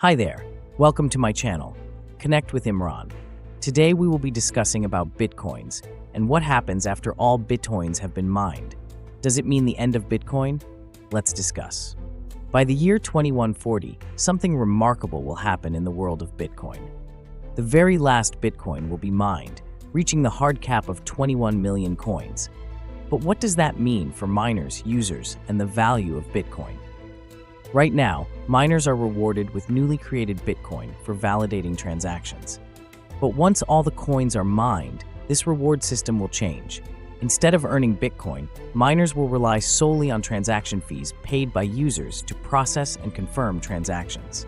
Hi there, welcome to my channel, Connect with Imran. Today we will be discussing about Bitcoins and what happens after all Bitcoins have been mined. Does it mean the end of Bitcoin? Let's discuss. By the year 2140, something remarkable will happen in the world of Bitcoin. The very last Bitcoin will be mined, reaching the hard cap of 21 million coins. But what does that mean for miners, users, and the value of Bitcoin? Right now, miners are rewarded with newly created Bitcoin for validating transactions. But once all the coins are mined, this reward system will change. Instead of earning Bitcoin, miners will rely solely on transaction fees paid by users to process and confirm transactions.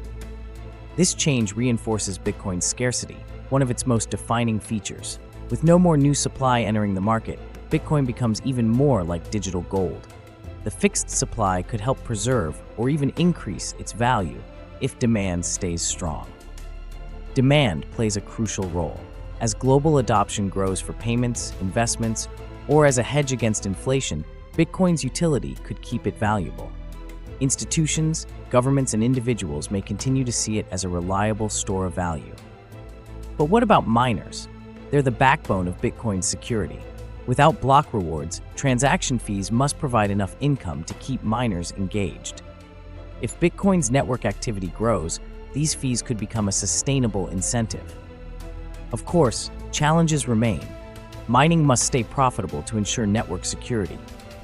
This change reinforces Bitcoin's scarcity, one of its most defining features. With no more new supply entering the market, Bitcoin becomes even more like digital gold. The fixed supply could help preserve or even increase its value if demand stays strong. Demand plays a crucial role. As global adoption grows for payments, investments, or as a hedge against inflation, Bitcoin's utility could keep it valuable. Institutions, governments, and individuals may continue to see it as a reliable store of value. But what about miners? They're the backbone of Bitcoin's security. Without block rewards, transaction fees must provide enough income to keep miners engaged. If Bitcoin's network activity grows, these fees could become a sustainable incentive. Of course, challenges remain. Mining must stay profitable to ensure network security,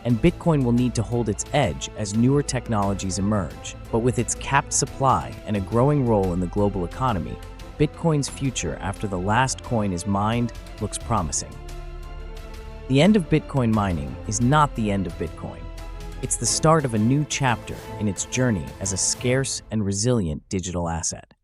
and Bitcoin will need to hold its edge as newer technologies emerge. But with its capped supply and a growing role in the global economy, Bitcoin's future after the last coin is mined looks promising. The end of Bitcoin mining is not the end of Bitcoin. It's the start of a new chapter in its journey as a scarce and resilient digital asset.